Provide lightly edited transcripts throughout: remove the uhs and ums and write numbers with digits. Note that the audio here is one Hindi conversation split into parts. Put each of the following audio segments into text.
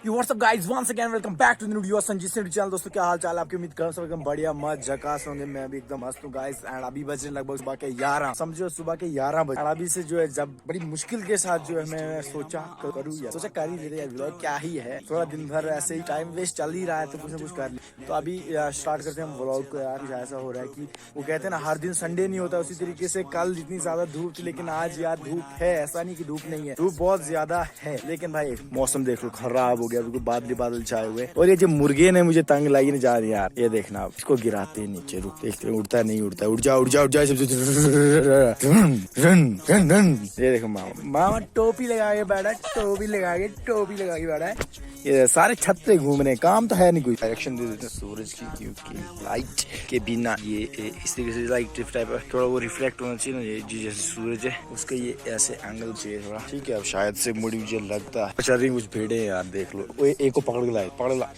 WhatsApp guys, once again welcome back to the new video Sanjeet Singh channel. दोस्तों क्या हाल चाल है आपके? उम्मीद कर सब एकदम बढ़िया मस्त झकास होंगे। मैं भी एकदम मस्त हूँ गाइस। एंड अभी बज रहे लगभग सुबह के 11, समझो सुबह के 11 बजे। और अभी से जो है जब बड़ी मुश्किल के साथ जो है मैं सोचा करूँ या सोचा कर ही लेते यार, व्लॉग क्या ही है, थोड़ा दिन भर ऐसे ही टाइम वेस्ट चल ही रहा है तो कुछ ना कुछ कर ले। तो अभी स्टार्ट करते हैं हम व्लॉग को यार। ऐसा हो रहा है कि वो कहते हैं ना हर दिन संडे नहीं होता, उसी तरीके से कल जितनी ज्यादा धूप थी लेकिन आज यार धूप है, ऐसा नहीं कि धूप नहीं है, धूप बहुत ज्यादा है। लेकिन भाई मौसम देख लो खराब हो गया, बिल्कुल बादल बादल छाए हुए। और ये जो मुर्गे ने मुझे तंग लाई नहीं जा रही यार, ये देखना आप, इसको गिराते हैं नीचे, रुक देखते उड़ता नहीं उड़ता, उड़ जा उड़ जा उड़ जा। ये देखो मामा टोपी लगा के बैठा है, टोपी लगा के बैठा है। ये सारे छत पे घूम रहे हैं, काम तो है नहीं कोई। डायरेक्शन दे देते हैं सूरज की, क्योंकि लाइट के बिना ये इस तरीके से लाइट टाइप थोड़ा वो रिफ्लेक्ट होना चाहिए ना, ये जी जैसे सूरज है उसका ये ऐसे एंगल चाहिए थोड़ा, ठीक है। अब शायद से मुड़ी मुझे लगता है चल रही कुछ भेड़े यार, देख लो एक को पकड़ के लाए, पकड़ ला।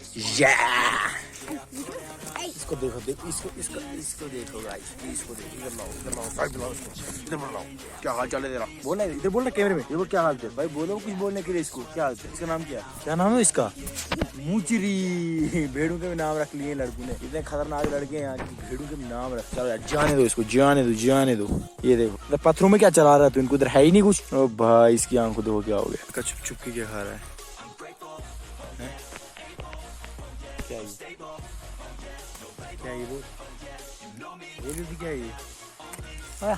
इसको देखो, इसको देखो गाइस, इसको देखो, इधर लाओ साइड लाओ, इसको इधर लाओ। क्या हाल चाल है तेरा? बोलना इधर, बोलना कैमरे में, देखो क्या हाल है भाई, बोलो कुछ बोलने के लिए। इसको क्या हाल है? इसका नाम क्या नाम है इसका? मुचरी। भेड़ों के भी नाम रख लिए लड़कों ने, इतने खतरनाक लड़के हैं यहाँ की, भेड़ों के भी नाम रख। चलो यार जाने दो इसको, जाने दो। ये देखो पत्थरों में क्या चला रहा है तू, इनको इधर है ही नहीं कुछ। ओ भाई इसकी आंखों देखो क्या हो गया, छुप के क्या खा रहा है? क्या ये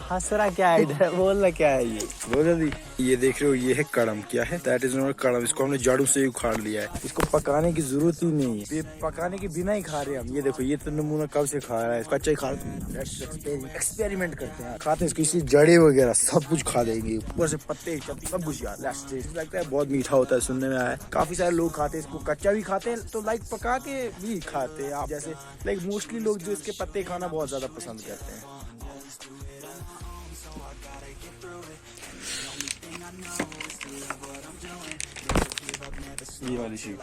हंस रहा क्या है इधर? बोल रहा क्या है ये? बोल जल्दी। ये देख रहे हो, ये है कड़म। क्या है? दैट इज नॉट कड़म। इसको हमने झाड़ू से ही उखाड़ लिया है, इसको पकाने की जरूरत ही नहीं है, ये पकाने के बिना ही खा रहे हैं हम। ये देखो ये तो नमूना कब से खा रहा है, कच्चा ही खा रहा है। एक्सपेरिमेंट करते हैं, खाते हैं इसको, इसकी जड़े वगैरह सब कुछ खा देंगे, ऊपर से पत्ते सब कुछ यार। लगता है बहुत मीठा होता है, सुनने में आया है। काफी सारे लोग खाते हैं इसको, कच्चा भी खाते हैं तो लाइक पका के भी खाते हैं आप जैसे। लाइक मोस्टली लोग जो इसके पत्ते खाना बहुत ज्यादा पसंद करते हैं। ये वाली शीट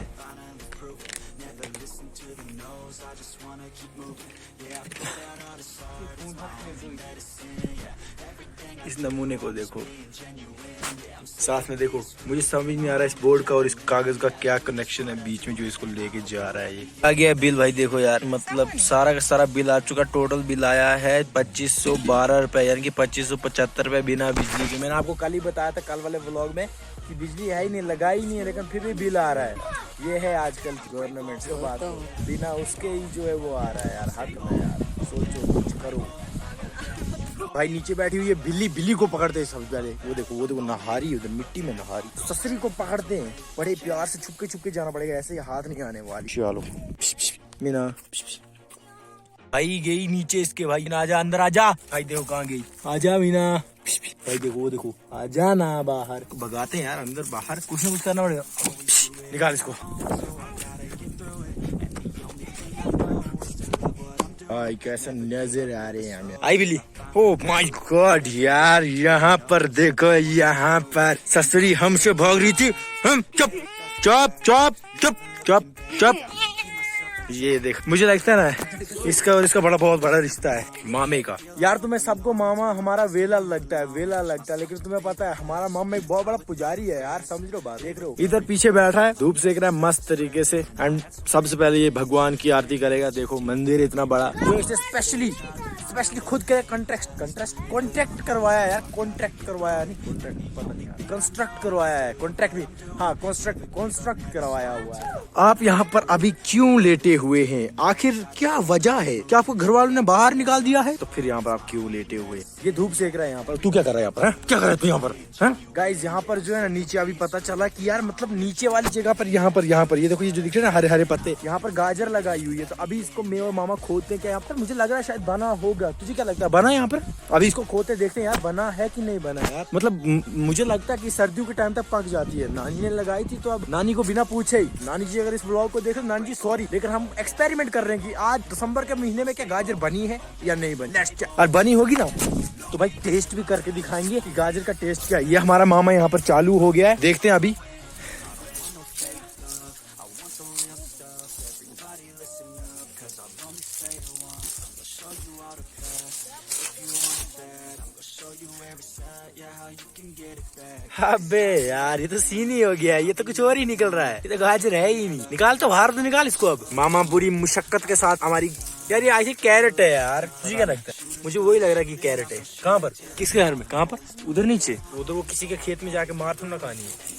इस नमूने को देखो, साथ में देखो। मुझे समझ नहीं आ रहा इस बोर्ड का और इस कागज का क्या कनेक्शन है बीच में जो इसको लेके जा रहा है। ये आ गया बिल भाई, देखो यार, मतलब सारा का सारा बिल आ चुका। टोटल बिल आया है 2512 रुपए, यानी कि 2575 रुपए बिना बिजली के। मैंने आपको कल ही बताया था कल वाले व्लॉग में कि बिजली है ही नहीं, लगाई नहीं है, लेकिन फिर भी बिल आ रहा है। ये है आजकल गवर्नमेंट से बात, बिना उसके ही जो है वो आ रहा है यार। हक में यार, सोचो कुछ करो भाई। नीचे बैठी हुई है बिल्ली को पकड़ते हैं सबसे पहले। वो देखो नहारी, उधर मिट्टी में नहारी। ससुरी को पकड़ते हैं बड़े प्यार से, छुपके जाना पड़ेगा, ऐसे हाथ नहीं आने वाली। चलो मीना भाई गई नीचे इसके, भाई ना आजा, अंदर आजा। भाई देखो कहाँ गई, आजा मीना। भाई देखो वो देखो, आजा ना बाहर। भगाते हैं यार, अंदर बाहर कुछ ना कुछ करना पड़ेगा। निकाल इसको। भाई कैसा नजर आ रहे हैं हमें। आई बिल्ली, ओ माय गॉड यार, यहाँ पर देखो, यहाँ पर ससुरी हमसे भाग रही थी। हम चुप चुप चुप चुप चुप चुप। ये देख, मुझे लगता है ना इसका और इसका बहुत बड़ा रिश्ता है, मामे का। यार तुम्हें सबको मामा हमारा वेला लगता है, लेकिन तुम्हें पता है हमारा मामा एक बहुत बड़ा पुजारी है यार, समझ लो बात। देख रहे हो इधर पीछे बैठा है, धूप सेक रहा है मस्त तरीके से। एंड सबसे पहले ये भगवान की आरती करेगा। देखो मंदिर इतना बड़ा, जो इसे स्पेशली खुद के कॉन्ट्रैक्ट करवाया यार, कंस्ट्रक्ट करवाया है, कॉन्ट्रैक्ट भी, हाँ कंस्ट्रक्ट करवाया हुआ है। आप यहाँ पर अभी क्यों लेटे हुए हैं? आखिर क्या वजह है? क्या आपको घर वालों ने बाहर निकाल दिया है? तो फिर यहाँ पर आप क्यों लेटे हुए? ये धूप सेक रहा है यहाँ पर। तू क्या कर रहा है यहाँ पर? क्या कर रहा है तू यहाँ पर? गाइस यहाँ पर जो है ना, नीचे अभी पता चला कि यार मतलब नीचे वाली जगह पर, यहाँ पर ये देखो, ये जो दिख रहे हैं ना हरे हरे पत्ते, यहाँ पर गाजर लगाई हुई है। तो अभी इसको मैं और मामा खोदते हैं क्या यहाँ पर? मुझे लग रहा है शायद बना होगा। तुझे क्या लगता है, बना यहाँ पर? अभी इसको खोदते देखते हैं यार, बना है कि नहीं बना यार। मतलब मुझे लगता है कि सर्दियों के टाइम तक पक जाती है। नानी ने लगाई थी तो अब नानी को बिना पूछे ही, नानी जी अगर इस ब्लॉग को देख, नानी जी सॉरी, लेकिन हम एक्सपेरिमेंट कर रहे हैं कि आज दिसंबर के महीने में क्या गाजर बनी है या नहीं बनी। और बनी होगी ना तो भाई टेस्ट भी करके दिखाएंगे कि गाजर का टेस्ट क्या है। ये हमारा मामा यहाँ पर चालू हो गया है, देखते हैं अभी। अबे यार, ये तो सीन ही हो गया, ये तो कुछ और ही निकल रहा है, ये तो गाजर है ही नहीं। निकाल तो बाहर, तो निकाल इसको अब। मामा पूरी मुशक्कत के साथ हमारी, यार ये आई कैरेट है यार, तुझे क्या लगता है? मुझे वही लग रहा है कि कैरेट है। कहाँ पर? किसके घर में? कहाँ पर? उधर नीचे। उधर वो किसी के खेत में जाके मार थोड़ा खानी है।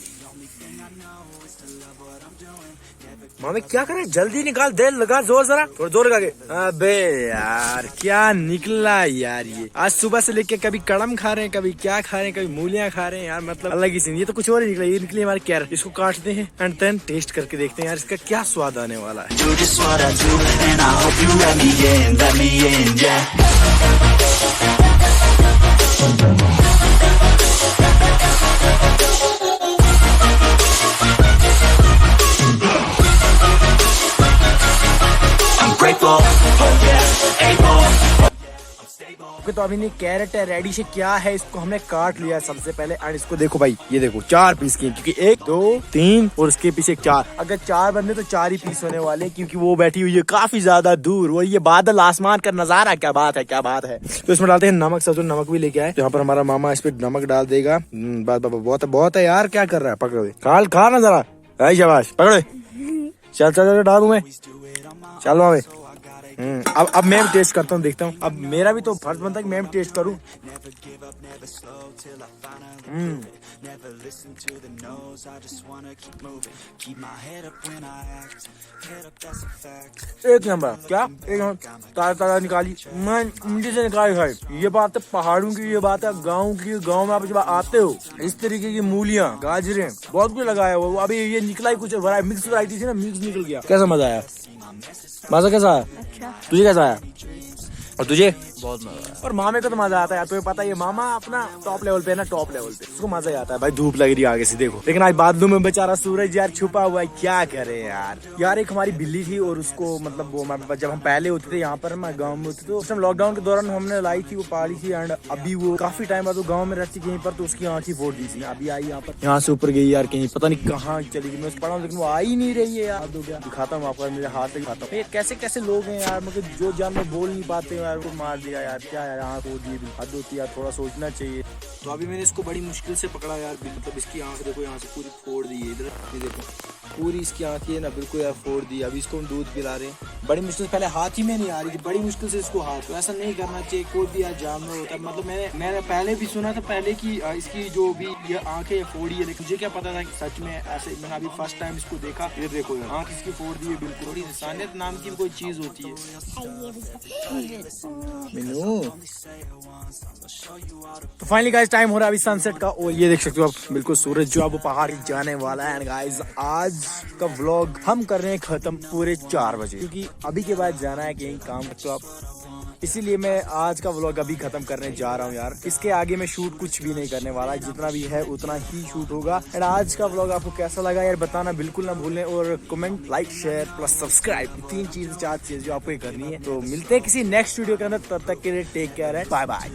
मामे क्या करे, जल्दी निकाल, दे लगा जोर, जरा थोड़ा जोर लगा के। अबे यार क्या निकला यार, ये आज सुबह से लेके कभी कड़म खा रहे हैं, कभी क्या खा रहे हैं, कभी मूलियां खा रहे हैं यार, मतलब अलग ही सीन। ये तो कुछ और ही निकला, ये निकली हमारी कैरेट। इसको काटते हैं एंड देन टेस्ट करके देखते हैं यार इसका क्या स्वाद आने वाला है। तो अभी नहीं, कैरेट है रेडी से क्या है, इसको हमने काट लिया सबसे पहले। एंड इसको देखो भाई, ये देखो 4 पीस किए, क्योंकि 1 2 3 और उसके पीछे 4। अगर 4 बंदे तो 4 ही पीस होने वाले, क्योंकि वो बैठी हुई है काफी ज्यादा दूर। वो ये बादल आसमान का नजारा, क्या बात है, क्या बात है। तो इसमें डालते हैं नमक। सब नमक भी लेके आए, यहाँ पर हमारा मामा इस पे नमक डाल देगा। बात बहुत है, बहुत है यार, क्या कर रहा है, पकड़ो काल खा ना जरा, शाबाश पकड़ो। चल चल डालू मैं, चलो मामे। अब मैं भी टेस्ट करता हूँ, देखता हूँ। अब मेरा भी तो फर्ज बनता है कि मैं भी टेस्ट करूँ। एक नंबर, क्या एक नंबर, ताजा ताजा निकाली, मैं मुझे से निकाली खाई। ये बात है पहाड़ों की, ये बात है गाँव की। गाँव में आप जब आते हो, इस तरीके की मूलियाँ, गाजरें, बहुत कुछ लगाया हुआ। अभी ये निकला ही कुछ मिक्स वैरायटी थी ना, मिक्स निकल गया। कैसा मजा आया? मजा कैसा आया? अच्छा। तुझे कैसा आया? और तुझे? बहुत मजा आया। और मामे को तो मजा आता है यार, तुम्हें पता है ये मामा अपना टॉप लेवल पे है ना, टॉप लेवल पे, उसको मजा ही आता है भाई। धूप लग रही है आगे से देखो, लेकिन आज बादलों में बेचारा सूरज यार छुपा हुआ है, क्या करे यार। यार एक हमारी बिल्ली थी, और उसको मतलब वो जब हम पहले होते थे यहाँ पर, मैं गाँव में होते थे, उस टाइम लॉकडाउन के दौरान हमने लाई थी, वो पाली थी। एंड अभी वो काफी टाइम बाद वो गाँव में रहती कहीं पर, तो उसकी आँखें फोड़ दी थी। अभी आई यहाँ पर, यहाँ से ऊपर गई यार कहीं, पता नहीं कहाँ चली गई। मैं उसको पढ़ा हूँ, लेकिन वो आ ही नहीं रही है यार। दिखाता हूँ आपको, मेरे हाथ से दिखाता हूँ। कैसे कैसे लोग हैं यार, मतलब जो जानवर बोल नहीं पाते यार, वो मार दिया यार, क्या यार, आँख हो दी, हद होती है यार, थोड़ा सोचना चाहिए। तो अभी मैंने इसको बड़ी मुश्किल से पकड़ा यार, मतलब इसकी आँख देखो, यहाँ से पूरी फोड़ दी है। इधर ये देखो, पूरी इसकी आँखें है ना बिल्कुल यार फोड़ दी। अभी इसको हम दूध पिला रहे हैं, बड़ी मुश्किल से, पहले हाथ ही में नहीं आ रही थी, बड़ी मुश्किल से इसको हाथ। तो ऐसा नहीं करना चाहिए, कोई भी यार जानवर होता है। मतलब मैंने पहले भी सुना था पहले की इसकी जो भी ये आँखें फोड़ी है, लेकिन मुझे क्या पता था कि सच में ऐसे। मैंने अभी फर्स्ट टाइम इसको देखा। ये देखो यार, आँख इसकी फोड़ दी है बिल्कुल। थोड़ी इंसानियत नाम की कोई चीज होती है। तो फाइनली गाइस टाइम हो रहा है अभी सनसेट का, और ये देख सकते हो आप बिल्कुल सूरज जो है वो पहाड़ जाने वाला है। एंड गाइस आज का व्लॉग हम कर रहे हैं खत्म पूरे 4 बजे, क्योंकि अभी के बाद जाना है कहीं काम। तो आप इसीलिए मैं आज का व्लॉग अभी खत्म करने जा रहा हूँ यार। इसके आगे मैं शूट कुछ भी नहीं करने वाला, जितना भी है उतना ही शूट होगा। एंड आज का व्लॉग आपको कैसा लगा यार बताना बिल्कुल ना भूलें, और comment, like, share plus subscribe, 3 चीज 4 चीज जो आपको करनी है। तो मिलते हैं किसी नेक्स्ट वीडियो के अंदर, तब तक के लिए take care and bye bye.